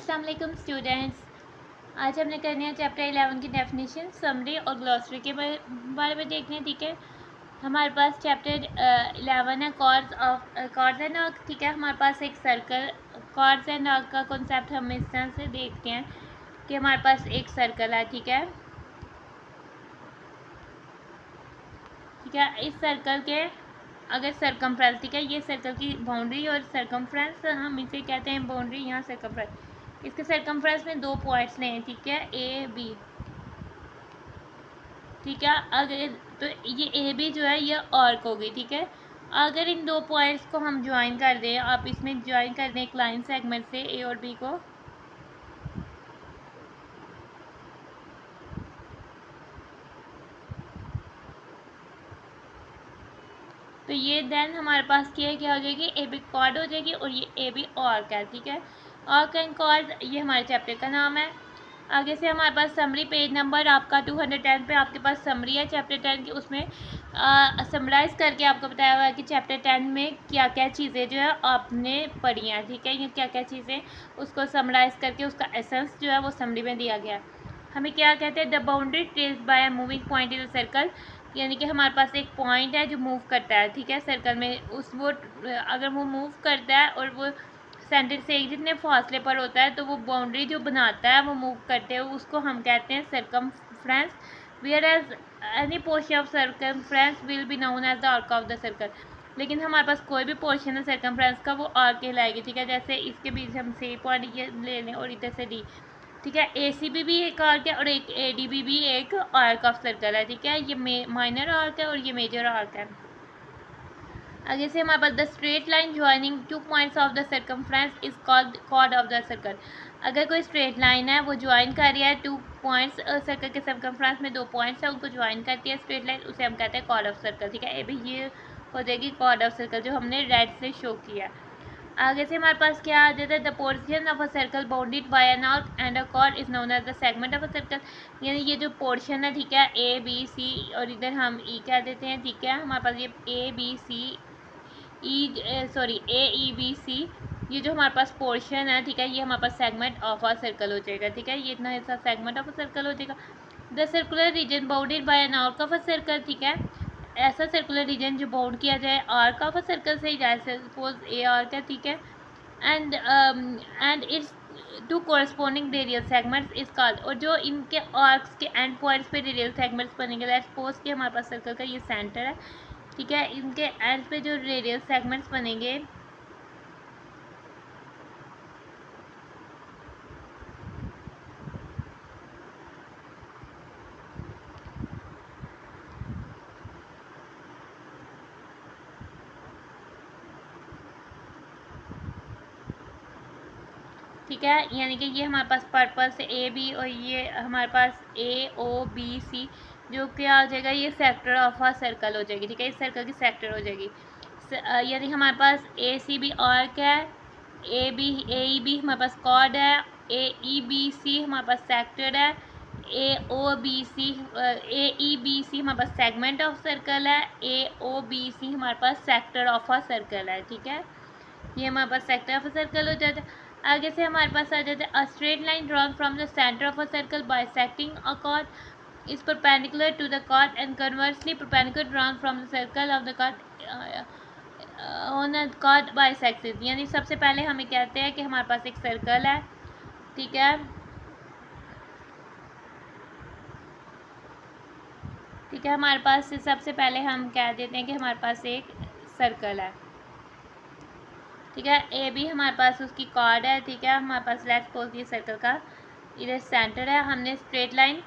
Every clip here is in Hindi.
अस्सलाम वालेकुम स्टूडेंट्स। आज हमने करने हैं चैप्टर 11 की डेफिनेशन, समरी और ग्लॉसरी के बारे में देखने हैं। ठीक है, हमारे पास चैप्टर 11 है कॉर्ड्स एंड आर्क। ठीक है, हमारे पास एक सर्कल, कॉर्ड्स एंड आर्क का कॉन्सेप्ट हम इस तरह से देखते हैं कि हमारे पास एक सर्कल है। ठीक है, इस सर्कल के अगर सरकमफ्रेंस, ठीक है, ये सर्कल की बाउंड्री और सरकमफ्रेंस हम इसे कहते हैं बाउंड्री, यहाँ सरकमफ्रेंस। इसके सरकमफ्रेंस में दो पॉइंट्स लें, ठीक है, ए बी। ठीक है, अगर तो ये ए बी जो है ये आर्क होगी। ठीक है, अगर इन दो पॉइंट्स को हम ज्वाइन कर दें, आप इसमें ज्वाइन कर दें एक लाइन सेगमेंट से ए और बी को, तो ये देन हमारे पास क्या हो जाएगी, ए बी कॉर्ड हो जाएगी और ये ए बी आर्क है। ठीक है, आर्क एंड कॉर्ड ये हमारे चैप्टर का नाम है। आगे से हमारे पास समरी, पेज नंबर आपका 210 पे आपके पास समरी है चैप्टर 10 की। उसमें समराइज़ करके आपको बताया हुआ है कि चैप्टर 10 में क्या क्या चीज़ें जो है आपने पढ़ी हैं। ठीक है, ये क्या क्या चीज़ें, उसको समराइज़ करके उसका एसेंस जो है वो समरी में दिया गया है। हमें क्या कहते हैं, the boundary traced by a moving point in the circle, यानी कि हमारे पास एक पॉइंट है जो मूव करता है। ठीक है, सर्कल में वो अगर वो मूव करता है और वो सेंटर से एक जितने फासले पर होता है, तो वो बाउंड्री जो बनाता है वो मूव करते हुए, उसको हम कहते हैं circumference. Whereas any portion of circumference will be known as the arc of the circle. लेकिन हमारे पास कोई भी पोर्शन है सरकमफ्रेंस का वो आर्क कहलाएगी। ठीक है, जैसे इसके बीच हम सी पॉइंट ये ले लें और इधर से डी। ठीक है, ए सी बी भी एक आर्क है और एक ए डी बी भी एक आर्क ऑफ सर्कल है। ठीक है, ये माइनर आर्क है और ये मेजर आर्क है। आगे से हमारे पास the straight line joining two points of the circumference is called chord of the circle. अगर कोई स्ट्रेट लाइन है वो ज्वाइन कर रही है टू पॉइंट्स, सर्कल के सर्कमफ्रेंस में दो पॉइंट्स है उनको ज्वाइन करती है स्ट्रेट लाइन, उसे हम कहते हैं कॉर्ड ऑफ सर्कल। ठीक है, अभी ये हो जाएगी कॉर्ड ऑफ सर्कल जो हमने रेड से शो किया। आगे से हमारे पास क्या आ जाता है, the portion of a circle bounded by an arc and a chord is known as the segment of a circle. यानी ये जो पोर्शन है, ठीक है, ए बी सी और इधर हम ई कह देते हैं। ठीक है, हमारे पास ये A B C A E B C, ये जो हमारे पास पोर्शन है, ठीक है, ये हमारे पास सेगमेंट ऑफ अ सर्कल हो जाएगा। ठीक है, ये इतना हिस्सा सेगमेंट ऑफ अ सर्कल हो जाएगा। The circular region bounded by an arc of a circle. ठीक है, ऐसा सर्कुलर रीजन जो बाउंड किया जाए आर्क ऑफ अ सर्कल से, जैसे सपोज ए आर्क है। ठीक है, and its two corresponding radial segments is called, और जो इनके आर्क्स के एंड पॉइंट्स पे रेडियल सेगमेंट्स बनेंगे, लेट्स सपोज कि हमारे पास सर्कल का ये सेंटर है। ठीक है, इनके एंड पे जो रेडियल सेगमेंट्स बनेंगे, ठीक है, यानी कि ये हमारे पास पर्पस ए बी और ये हमारे पास ए ओ बी सी, जो क्या हो जाएगा, ये सेक्टर ऑफ अ सर्कल हो जाएगी। ठीक है, इस सर्कल की सेक्टर हो जाएगी। यानी हमारे पास ए सी बी आर्क है, ए ई बी हमारे पास कॉर्ड है, ए ई बी सी हमारे पास सेक्टर है, ए ओ बी सी ए ई बी सी हमारे पास सेगमेंट ऑफ सर्कल है, ए ओ बी सी हमारे पास सेक्टर ऑफ अ सर्कल है। ठीक है, ये हमारे पास सेक्टर ऑफ अ सर्कल हो जाता है। आगे से हमारे पास आ जाता है, a straight line drawn from the centre of a circle bisecting a chord is perpendicular to the chord and conversely perpendicular drawn from the circle of the chord on a chord bisected. यानी सबसे पहले हमें कहते हैं कि हमारे पास एक सर्कल है। ठीक है, ठीक है, हमारे पास सबसे पहले हम कह देते हैं कि हमारे पास एक सर्कल है। ठीक है, ए बी हमारे पास उसकी कॉर्ड है। ठीक है, हमारे पास लेट्स सपोज ये सर्कल का इधर सेंटर है, हमने स्ट्रेट लाइन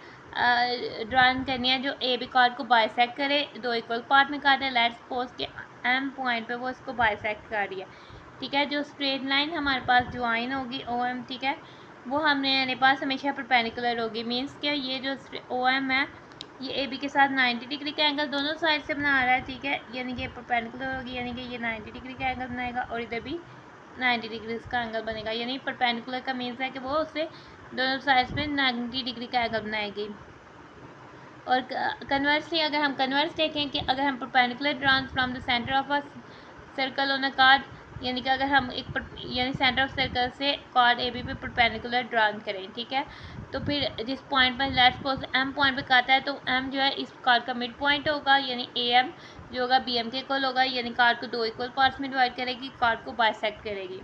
ड्रॉन करनी है जो ए बी कॉर्ड को बाइसेक्ट करे, दो इक्वल पार्ट में काटे। लेट्स सपोज के एम पॉइंट पे वो इसको बाइसेक्ट कर रही है। ठीक है, जो स्ट्रेट लाइन हमारे पास ज्वाइन होगी ओ एम, ठीक है, वो हमारे पास हमेशा परपेंडिकुलर होगी। मीन्स कि ये जो ओ एम है ये ए बी के साथ 90 डिग्री का एंगल दोनों साइड से बना रहा है। ठीक है, यानी कि परपेंडिकुलर होगी, यानी कि ये 90 डिग्री का एंगल बनाएगा और इधर भी 90 डिग्री का एंगल बनेगा। यानी परपेंडिकुलर का मीन्स है कि वो उससे दोनों साइड्स में 90 डिग्री का एंगल बनाएगी। और कन्वर्सली अगर हम कन्वर्स देखें कि अगर हम perpendicular drawn from the centre of a circle on a card यानी कि अगर हम यानी सेंटर ऑफ सर्कल से कॉर्ड ए बी पे परपेंडिकुलर ड्रॉन करें, ठीक है। तो फिर जिस पॉइंट पर लेट्स सपोज एम पॉइंट पे काटा है, तो एम जो है इस कार्ड का मिड पॉइंट होगा, यानी ए एम जो होगा बी एम के इक्वल होगा, यानी कार्ड को 2 इक्वल पार्ट्स में डिवाइड करेगी, कार्ड को बाइसेक्ट करेगी।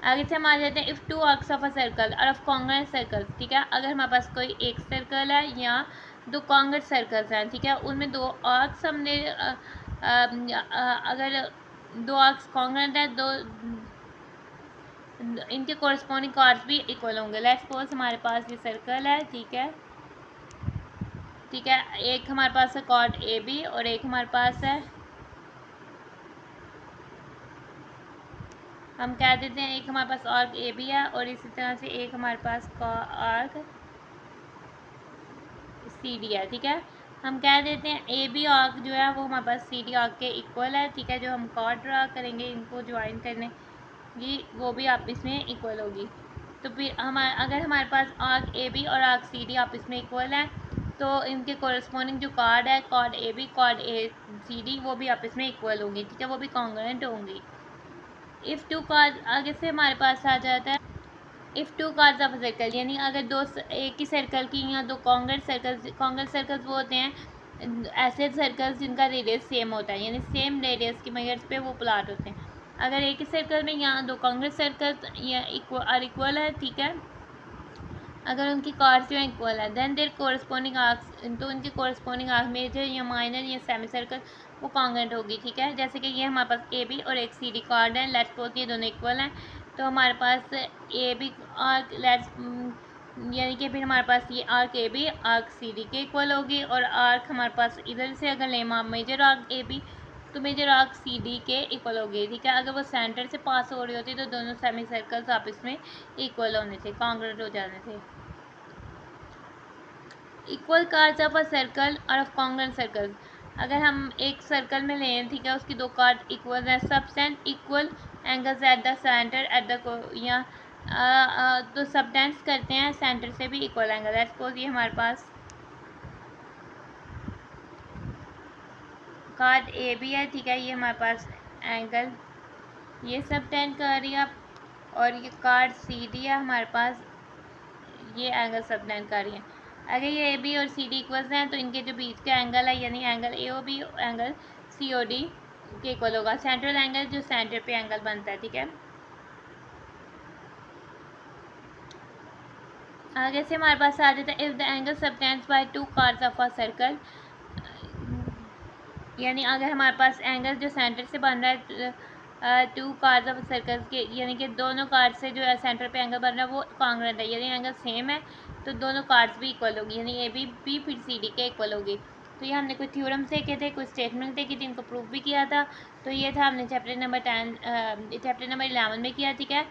आगे से हम आ जाते हैं if two arcs of a circle और ऑफ कॉन्ग्रुएंट सर्कल्स, ठीक है। अगर हमारे पास कोई एक सर्कल है या 2 कॉन्ग्रुएंट सर्कल्स हैं, ठीक है, उनमें 2 आर्क्स हमने अगर 2 आर्क्स कॉन्ग्रुएंट है, दो इनके कोरस्पॉन्डिंग कार्ड्स भी इक्वल होंगे। लेट्स सपोज हमारे पास ये सर्कल है, ठीक है, ठीक है। एक हमारे पास है कॉर्ड ए बी और एक हमारे पास है, हम कह देते हैं एक हमारे पास आर्क ए बी है और इसी तरह से एक हमारे पास आर्क सी डी है, ठीक है। हम कह देते हैं ए बी आर्क जो है वो हमारे पास सी डी आर्क के इक्वल है, ठीक है। जो हम कॉर्ड ड्रा करेंगे इनको ज्वाइन करने की, वो भी आपस में इक्वल होगी। तो फिर अगर हमारे पास आर्क ए बी और आर्क सी डी आपस में इक्वल है, तो इनके कोरस्पॉन्डिंग जो कार्ड है, chord A B chord A C D, वो भी आपस में इक्वल होंगी, ठीक है, वो भी कॉन्ग्रुएंट होंगी। इफ़ टू कार्ड आगे से हमारे पास आ जाता है if two cards of a circle, यानी अगर एक ही सर्कल की या 2 कॉन्ग्रुएंट सर्कल्स वो होते हैं ऐसे सर्कल्स जिनका रेडियस सेम होता है, यानी सेम रेडियस की मेजर्स पे वो प्लॉट होते हैं। अगर एक ही सर्कल में यहाँ 2 कॉन्ग्रुएंट सर्कल्स या इक्वल है, ठीक है, अगर उनकी कार्ड्स जो है इक्वल है, देन देयर कोरस्पॉन्डिंग आर्क्स, तो उनके कोरस्पॉन्डिंग आर्क मेजर या माइनर या सेमी सर्कल वो कॉन्ग्रुएंट होगी, ठीक है। जैसे कि ये हमारे पास ए बी और एक सी डी कार्ड है, लेट्स सपोज ये दोनों इक्वल हैं, तो हमारे पास ए बी आर्क यानी कि फिर हमारे पास ये arc A B arc C D के इक्वल होगी, और आर्क हमारे पास इधर से अगर लें आप मेजर आर्क ए बी, तो मेजर आर्क सी डी के इक्वल होगी, ठीक है। अगर वो सेंटर से पास हो रही होती तो दोनों सेमी सर्कल्स आपस में इक्वल होने थे, कॉन्ग्रुएंट हो जाने थे। Equal cards of a circle और ऑफ कॉन्ग्रुएंट सर्कल्स, अगर हम एक सर्कल में लें, ठीक है, उसकी 2 कार्ड इक्वल हैं, subtend equal angles at the centre at the या तो सबटेंड्स करते हैं सेंटर से भी इक्वल एंगल है। सपोज ये हमारे पास कार्ड ए बी है, ठीक है, ये हमारे पास एंगल ये सबटेंड कर रही है, और ये कार्ड सी डी है हमारे पास, ये एंगल सबटेंड कर रही है। अगर ये ए बी और सी डी इक्वल्स हैं, तो इनके जो बीच का एंगल है, यानी angle A O B angle C O D के इक्वल होगा, सेंट्रल एंगल जो सेंटर पे एंगल बनता है, ठीक है। आगे से हमारे पास आ जाता है if the angle subtends by 2 chords of a circle, यानी अगर हमारे पास एंगल जो सेंटर से बन रहा है 2 कार्ड्स ऑफ सर्कल्स के, यानी कि दोनों कार्ड से जो है सेंटर पे एंगल बन रहा है वो कॉन्ग्रुएंट है, यानी एंगल सेम है, तो दोनों कार्ड्स भी इक्वल होगी, यानी ए बी बी फिर सी डी के इक्वल होगी। तो ये हमने कुछ थ्योरम्स देखे थे, कुछ स्टेटमेंट देखी थी, इनको प्रूव भी किया था। तो ये था हमने चैप्टर नंबर 11 में किया, ठीक है।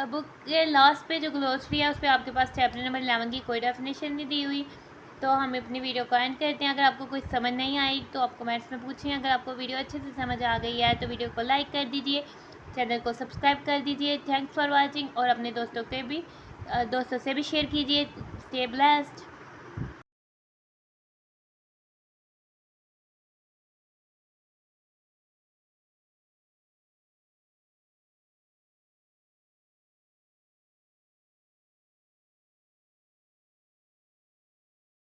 बुक के लास्ट पे जो ग्लोसरी है उस पर आपके पास चैप्टर नंबर 11 की कोई डेफिनेशन नहीं दी हुई। तो हम अपनी वीडियो को एंड करते हैं। अगर आपको कुछ समझ नहीं आई तो आप कमेंट्स में पूछिए। अगर आपको वीडियो अच्छे से समझ आ गई है तो वीडियो को लाइक कर दीजिए, चैनल को सब्सक्राइब कर दीजिए। थैंक्स फॉर वॉचिंग, और अपने दोस्तों से भी शेयर कीजिए। Stay blessed.